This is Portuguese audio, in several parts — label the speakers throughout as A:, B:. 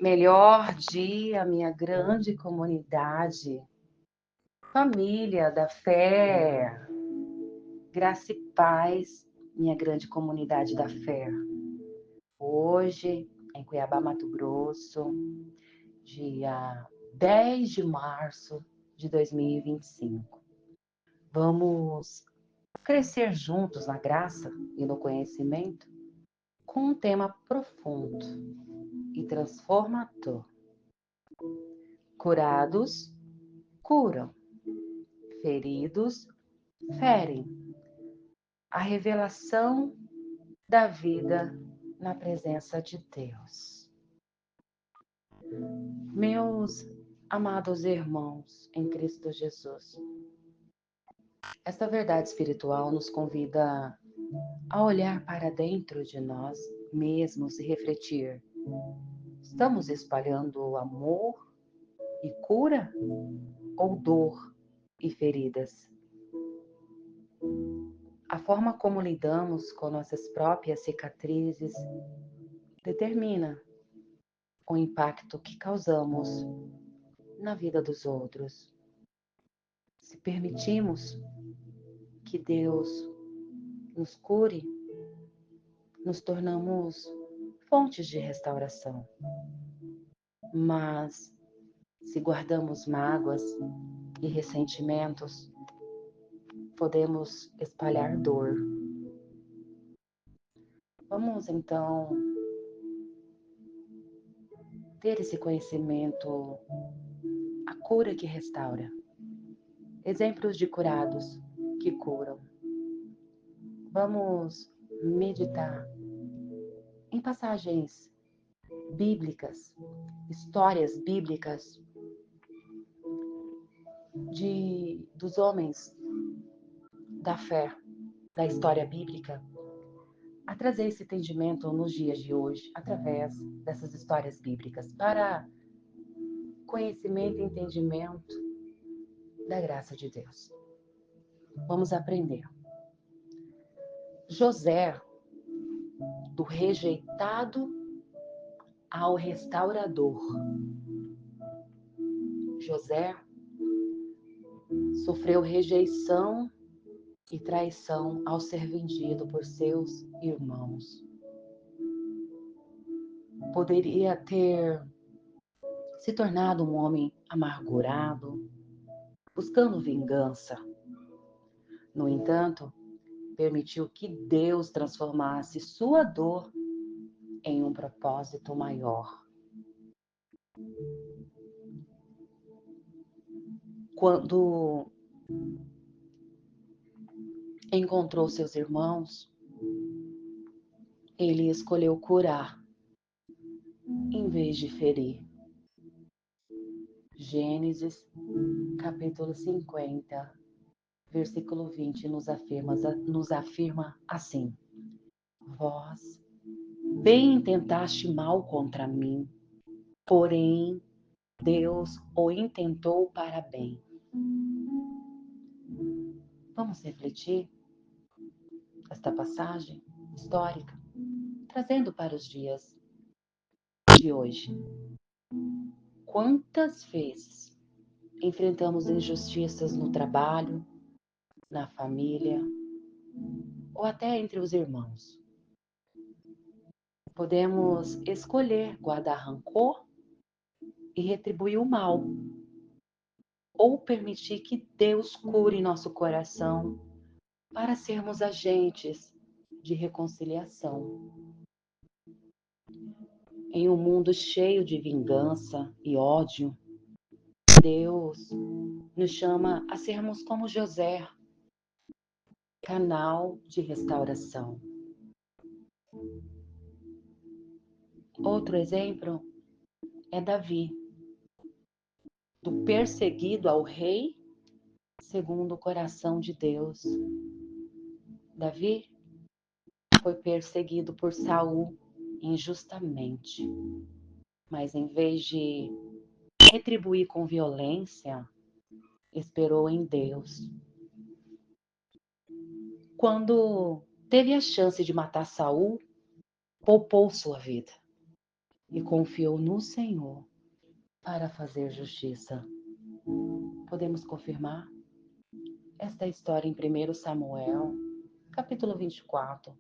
A: Melhor dia, minha grande comunidade, família da fé, graça e paz, minha grande comunidade da fé. Hoje, em Cuiabá, Mato Grosso, dia 10 de março de 2025. Vamos crescer juntos na graça e no conhecimento com um tema profundo e transformador. Curados, curam. Feridos, ferem. A revelação da vida na presença de Deus. Meus amados irmãos em Cristo Jesus, esta verdade espiritual nos convida a olhar para dentro de nós mesmos e refletir. Estamos espalhando amor e cura ou dor e feridas? A forma como lidamos com nossas próprias cicatrizes determina o impacto que causamos na vida dos outros. Se permitimos que Deus nos cure, nos tornamos fontes de restauração. Mas se guardamos mágoas e ressentimentos, podemos espalhar dor. Vamos então ter esse conhecimento, a cura que restaura. Exemplos de curados que curam. Vamos meditar em passagens bíblicas, histórias bíblicas dos homens da fé, da história bíblica, a trazer esse entendimento nos dias de hoje, através dessas histórias bíblicas, para conhecimento e entendimento da graça de Deus. Vamos aprender. José, do rejeitado ao restaurador. José sofreu rejeição e traição ao ser vendido por seus irmãos. Poderia ter se tornado um homem amargurado, buscando vingança. No entanto, permitiu que Deus transformasse sua dor em um propósito maior. Quando encontrou seus irmãos, ele escolheu curar em vez de ferir. Gênesis, capítulo 50, versículo 20, nos afirma assim: Vós bem intentaste mal contra mim, porém Deus o intentou para bem. Vamos refletir esta passagem histórica, trazendo para os dias de hoje. Quantas vezes enfrentamos injustiças no trabalho, na família ou até entre os irmãos? Podemos escolher guardar rancor e retribuir o mal, ou permitir que Deus cure nosso coração para sermos agentes de reconciliação. Em um mundo cheio de vingança e ódio, Deus nos chama a sermos como José, canal de restauração. Outro exemplo é Davi, do perseguido ao rei segundo o coração de Deus. Davi foi perseguido por Saul injustamente, mas em vez de retribuir com violência, esperou em Deus. Quando teve a chance de matar Saul, poupou sua vida. e confiou no Senhor para fazer justiça. Podemos confirmar esta história em 1 Samuel, capítulo 24,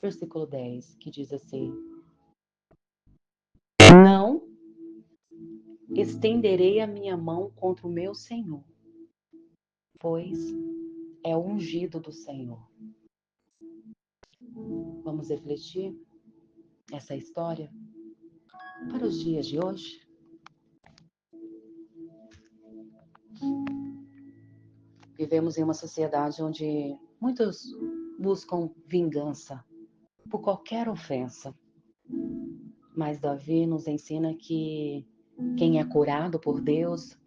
A: versículo 10, que diz assim: Não estenderei a minha mão contra o meu Senhor, pois é o ungido do Senhor. Vamos refletir essa história para os dias de hoje? Vivemos em uma sociedade onde muitos buscam vingança por qualquer ofensa, mas Davi nos ensina que quem é curado por Deus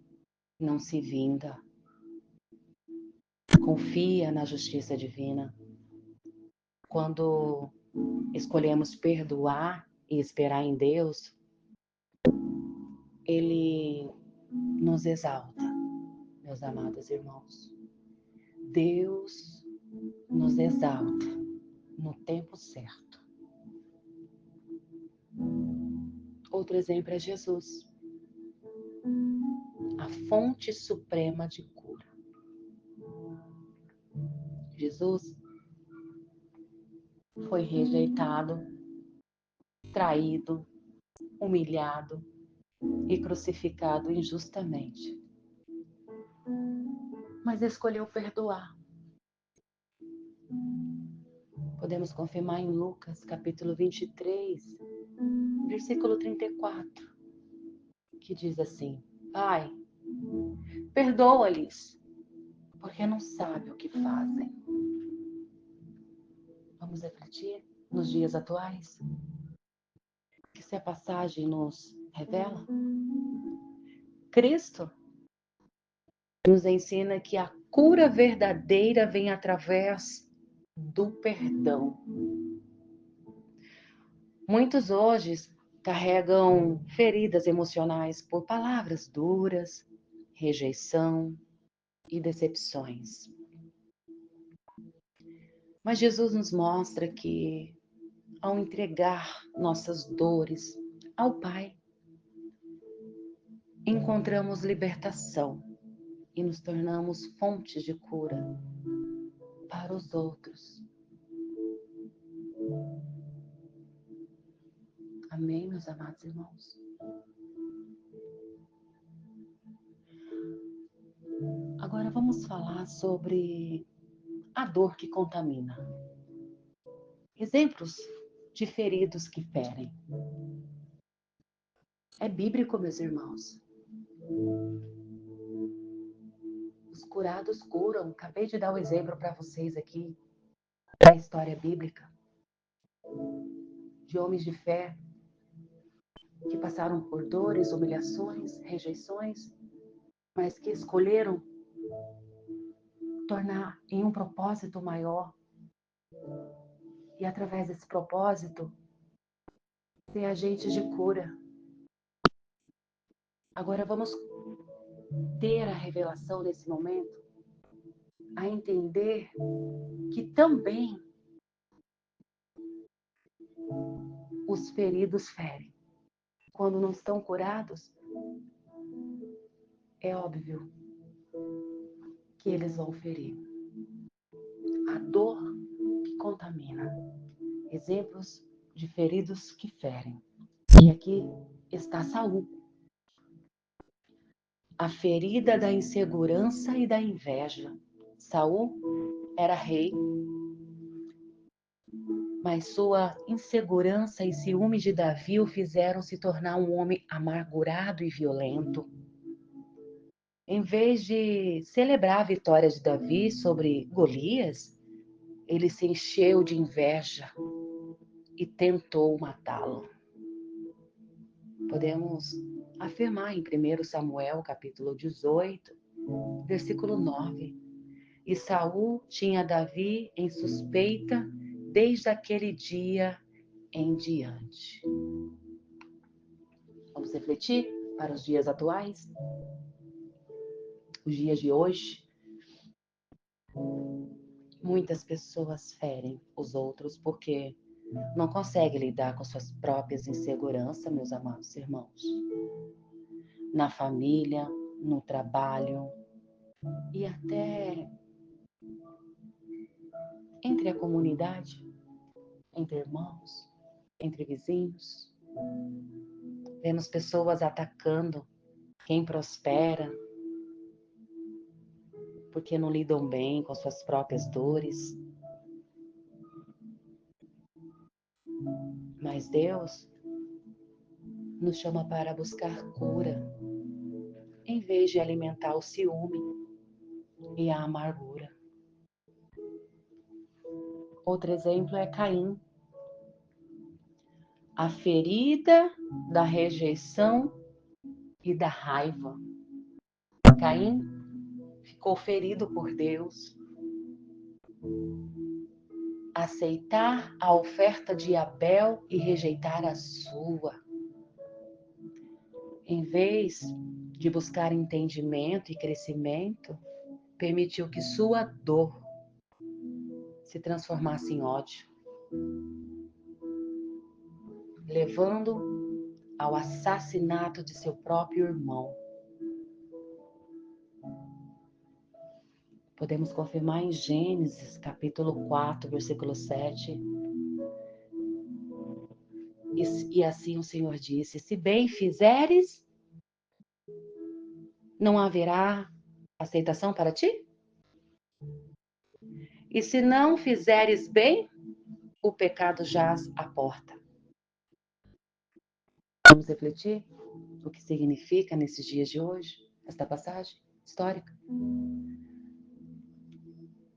A: não se vinga, confia na justiça divina. Quando escolhemos perdoar e esperar em Deus, Ele nos exalta, meus amados irmãos. Deus nos exalta no tempo certo. Outro exemplo é Jesus, a fonte suprema de cura. Jesus foi rejeitado, traído, humilhado e crucificado injustamente, mas escolheu perdoar. Podemos confirmar em Lucas, capítulo 23, versículo 34, que diz assim: Pai, perdoa-lhes, porque não sabem o que fazem. Vamos refletir nos dias atuais? O que essa passagem nos revela? Cristo nos ensina que a cura verdadeira vem através do perdão. Muitos hoje carregam feridas emocionais por palavras duras, rejeição e decepções. Mas Jesus nos mostra que, ao entregar nossas dores ao Pai, encontramos libertação e nos tornamos fontes de cura para os outros. Amém, meus amados irmãos? Agora vamos falar sobre a dor que contamina. Exemplos de feridos que ferem. É bíblico, meus irmãos. Os curados curam. Acabei de dar um exemplo para vocês aqui da história bíblica de homens de fé que passaram por dores, humilhações, rejeições, mas que escolheram tornar em um propósito maior. E através desse propósito, ser agentes de cura. Agora vamos ter a revelação nesse momento, a entender que também os feridos ferem. Quando não estão curados, é óbvio que eles vão ferir. A dor que contamina. Exemplos de feridos que ferem. E aqui está Saul. A ferida da insegurança e da inveja. Saul era rei, mas sua insegurança e ciúme de Davi o fizeram se tornar um homem amargurado e violento. Em vez de celebrar a vitória de Davi sobre Golias, ele se encheu de inveja e tentou matá-lo. Podemos afirmar em 1 Samuel, capítulo 18, versículo 9. E Saul tinha Davi em suspeita desde aquele dia em diante. Vamos refletir para os dias atuais? Os dias de hoje, muitas pessoas ferem os outros porque não consegue lidar com suas próprias inseguranças, meus amados irmãos. Na família, no trabalho e até entre a comunidade, entre irmãos, entre vizinhos. Vemos pessoas atacando quem prospera, porque não lidam bem com suas próprias dores. Mas Deus nos chama para buscar cura, em vez de alimentar o ciúme e a amargura. Outro exemplo é Caim. A ferida da rejeição e da raiva. Caim ficou ferido por Deus. Aceitar a oferta de Abel e rejeitar a sua. Em vez de buscar entendimento e crescimento, permitiu que sua dor se transformasse em ódio, levando ao assassinato de seu próprio irmão. Podemos confirmar em Gênesis, capítulo 4, versículo 7. E assim o Senhor disse: se bem fizeres, não haverá aceitação para ti? E se não fizeres bem, o pecado jaz à porta. Vamos refletir o que significa nesses dias de hoje, esta passagem histórica?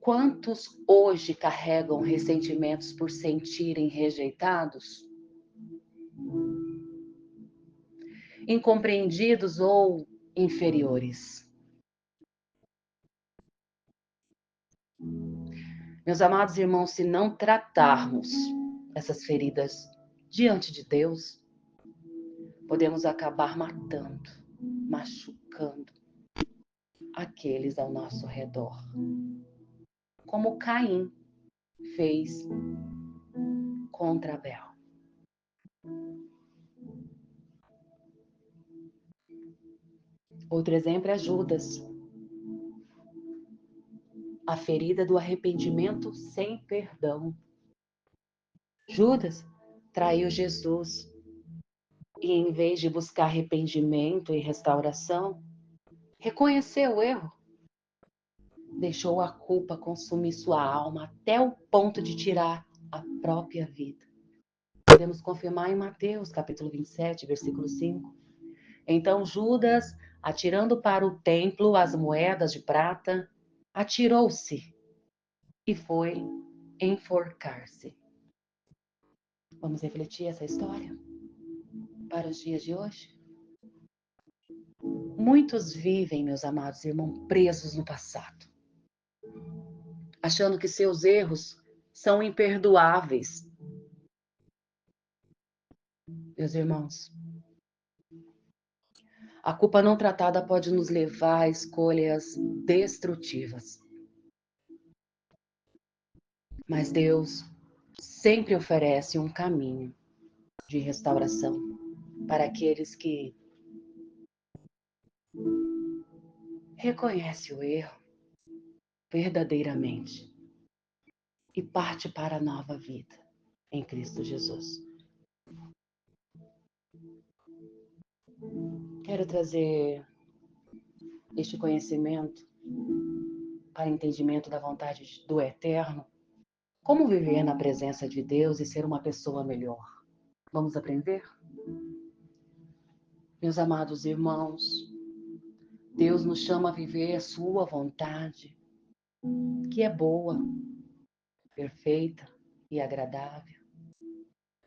A: Quantos hoje carregam ressentimentos por sentirem rejeitados, incompreendidos ou inferiores? Meus amados irmãos, se não tratarmos essas feridas diante de Deus, podemos acabar matando, machucando aqueles ao nosso redor. Como Caim fez contra Abel. Outro exemplo é Judas. A ferida do arrependimento sem perdão. Judas traiu Jesus e, em vez de buscar arrependimento e restauração, reconheceu o erro. Deixou a culpa consumir sua alma até o ponto de tirar a própria vida. Podemos confirmar em Mateus, capítulo 27, versículo 5. Então Judas, atirando para o templo as moedas de prata, atirou-se e foi enforcar-se. Vamos refletir essa história para os dias de hoje? Muitos vivem, meus amados irmãos, presos no passado, achando que seus erros são imperdoáveis. Meus irmãos, a culpa não tratada pode nos levar a escolhas destrutivas. Mas Deus sempre oferece um caminho de restauração para aqueles que reconhecem o erro verdadeiramente e parte para a nova vida em Cristo Jesus. Quero trazer este conhecimento para entendimento da vontade do Eterno. Como viver na presença de Deus e ser uma pessoa melhor? Vamos aprender? Meus amados irmãos, Deus nos chama a viver a sua vontade, que é boa, perfeita e agradável.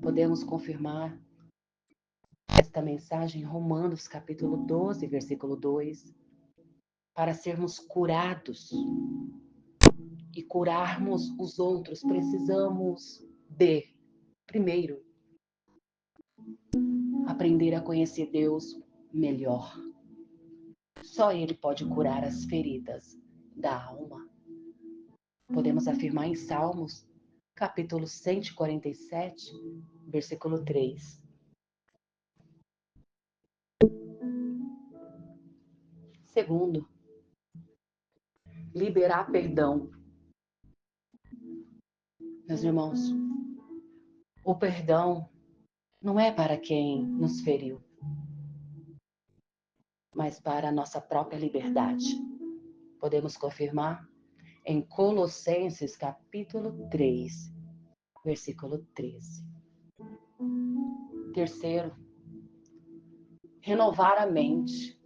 A: Podemos confirmar esta mensagem em Romanos, capítulo 12, versículo 2. Para sermos curados e curarmos os outros, precisamos de, primeiro, aprender a conhecer Deus melhor. Só Ele pode curar as feridas da alma. Podemos afirmar em Salmos, capítulo 147, versículo 3. Segundo, liberar perdão. Meus irmãos, o perdão não é para quem nos feriu, mas para a nossa própria liberdade. Podemos confirmar em Colossenses capítulo 3, versículo 13. Terceiro, renovar a mente.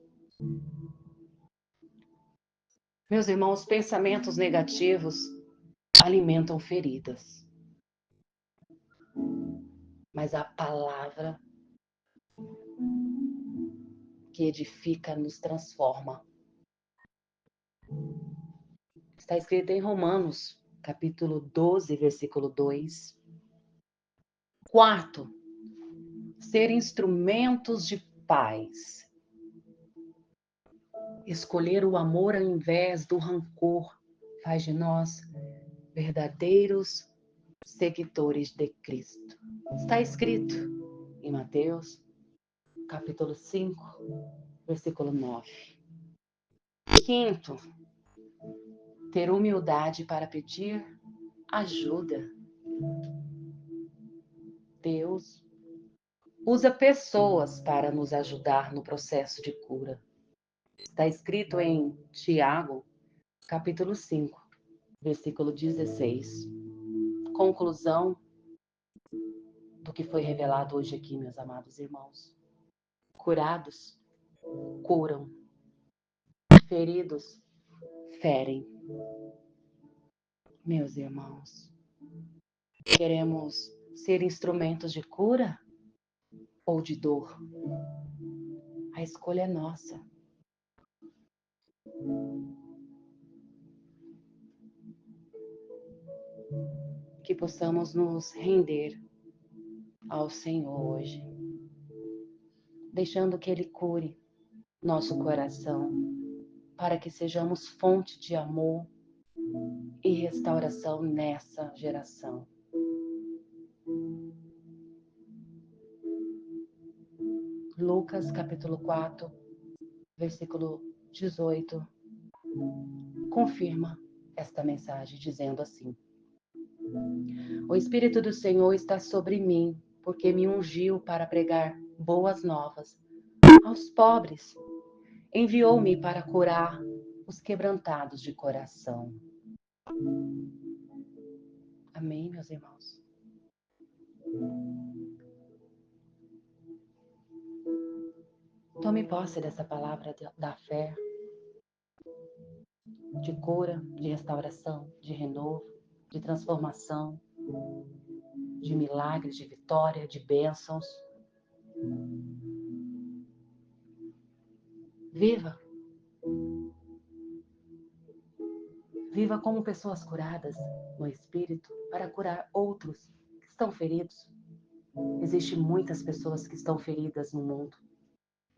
A: Meus irmãos, pensamentos negativos alimentam feridas, mas a palavra que edifica nos transforma. Está escrito em Romanos, capítulo 12, versículo 2. Quarto, ser instrumentos de paz. Escolher o amor ao invés do rancor faz de nós verdadeiros seguidores de Cristo. Está escrito em Mateus, capítulo 5, versículo 9. Quinto, ter humildade para pedir ajuda. Deus usa pessoas para nos ajudar no processo de cura. Está escrito em Tiago, capítulo 5, versículo 16. Conclusão do que foi revelado hoje aqui, meus amados irmãos. Curados, curam. Feridos, ferem. Meus irmãos, queremos ser instrumentos de cura ou de dor? A escolha é nossa. Que possamos nos render ao Senhor hoje, deixando que Ele cure nosso coração, para que sejamos fonte de amor e restauração nessa geração. Lucas capítulo 4, versículo 18, confirma esta mensagem dizendo assim: O Espírito do Senhor está sobre mim, porque me ungiu para pregar boas novas aos pobres. Enviou-me para curar os quebrantados de coração. Amém, meus irmãos? Tome posse dessa palavra da fé, de cura, de restauração, de renovo, de transformação, de milagres, de vitória, de bênçãos. Viva! Viva como pessoas curadas no Espírito para curar outros que estão feridos. Existem muitas pessoas que estão feridas no mundo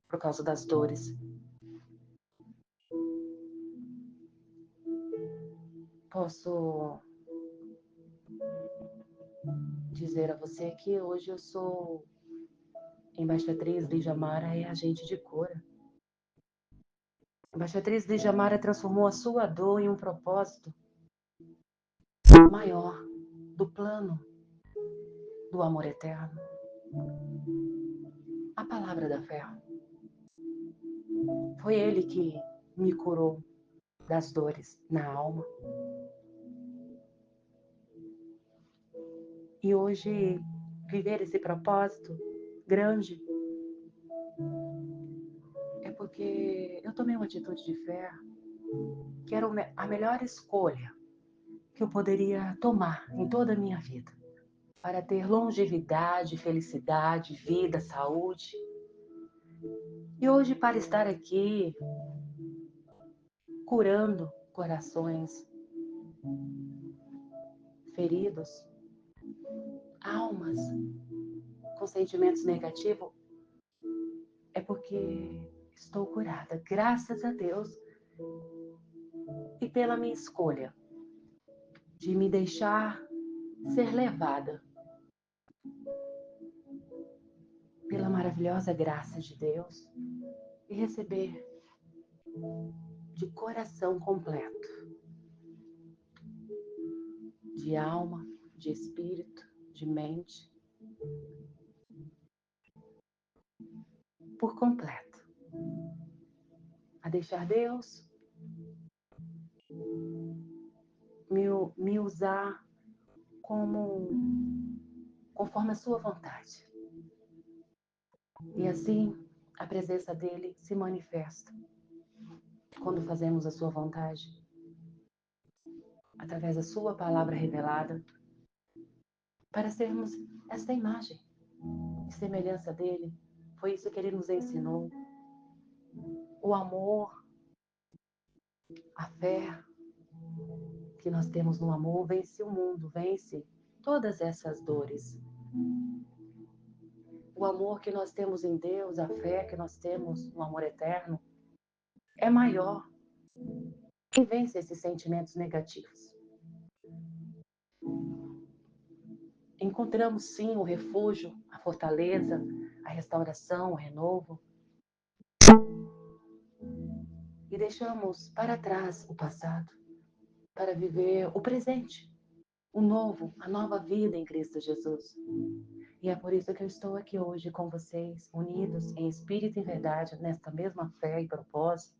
A: por causa das dores. Posso dizer a você que hoje eu sou embaixatriz Lígia Mara e agente de cura. A embaixatriz Lígia Mara transformou a sua dor em um propósito maior do plano do amor eterno. A palavra da fé. Foi Ele que me curou das dores na alma. E hoje, viver esse propósito grande é porque eu tomei uma atitude de fé que era a melhor escolha que eu poderia tomar em toda a minha vida para ter longevidade, felicidade, vida, saúde. E hoje, para estar aqui curando corações feridos, almas com sentimentos negativos, é porque estou curada, graças a Deus, e pela minha escolha de me deixar ser levada pela maravilhosa graça de Deus e receber de coração completo, de alma, de espírito, de mente, por completo, a deixar Deus me usar conforme a sua vontade. E assim, a presença dele se manifesta quando fazemos a sua vontade, através da sua palavra revelada, para sermos esta imagem e semelhança dele. Foi isso que ele nos ensinou. O amor, a fé que nós temos no amor vence o mundo, vence todas essas dores. O amor que nós temos em Deus, a fé que nós temos no amor eterno, é maior e vence esses sentimentos negativos. Encontramos sim o refúgio, a fortaleza, a restauração, o renovo. E deixamos para trás o passado para viver o presente, o novo, a nova vida em Cristo Jesus. E é por isso que eu estou aqui hoje com vocês, unidos em espírito e verdade, nesta mesma fé e propósito,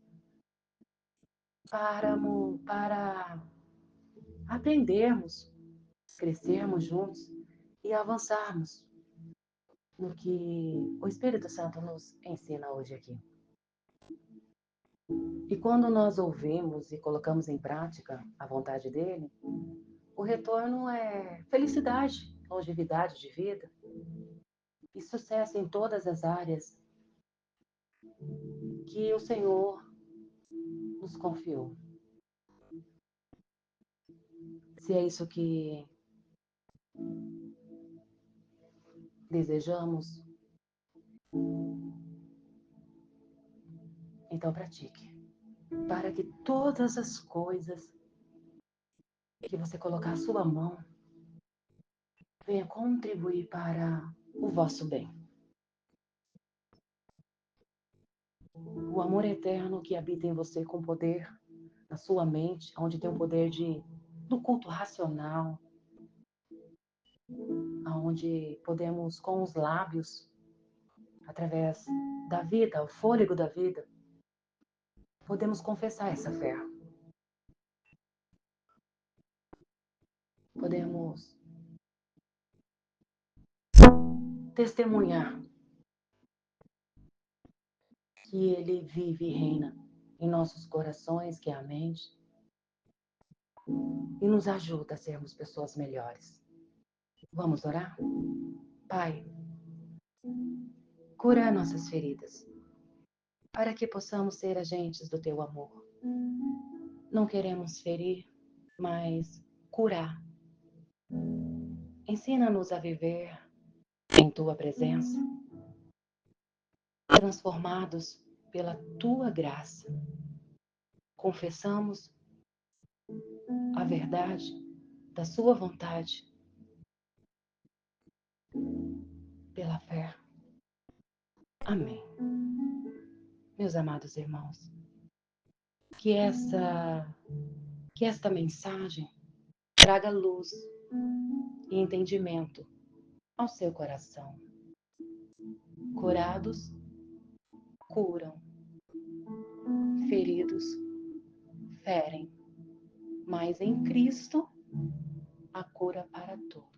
A: para aprendermos, crescermos juntos e avançarmos no que o Espírito Santo nos ensina hoje aqui. E quando nós ouvimos e colocamos em prática a vontade dele, o retorno é felicidade, longevidade de vida e sucesso em todas as áreas que o Senhor nos confiou. Se é isso que desejamos, então pratique. Para que todas as coisas que você colocar a sua mão venha contribuir para o vosso bem. O amor eterno que habita em você com poder na sua mente, onde tem o poder do culto racional, onde podemos com os lábios, através da vida, o fôlego da vida, podemos confessar essa fé. Podemos testemunhar que ele vive e reina em nossos corações, que é a mente, e nos ajuda a sermos pessoas melhores. Vamos orar? Pai, cura nossas feridas, para que possamos ser agentes do teu amor. Não queremos ferir, mas curar. Ensina-nos a viver em tua presença, transformados pela tua graça. Confessamos a verdade da sua vontade pela fé. Amém. Meus amados irmãos, que esta mensagem traga luz e entendimento ao seu coração. Curados, curam. Feridos, ferem. Mas em Cristo, a cura para todos.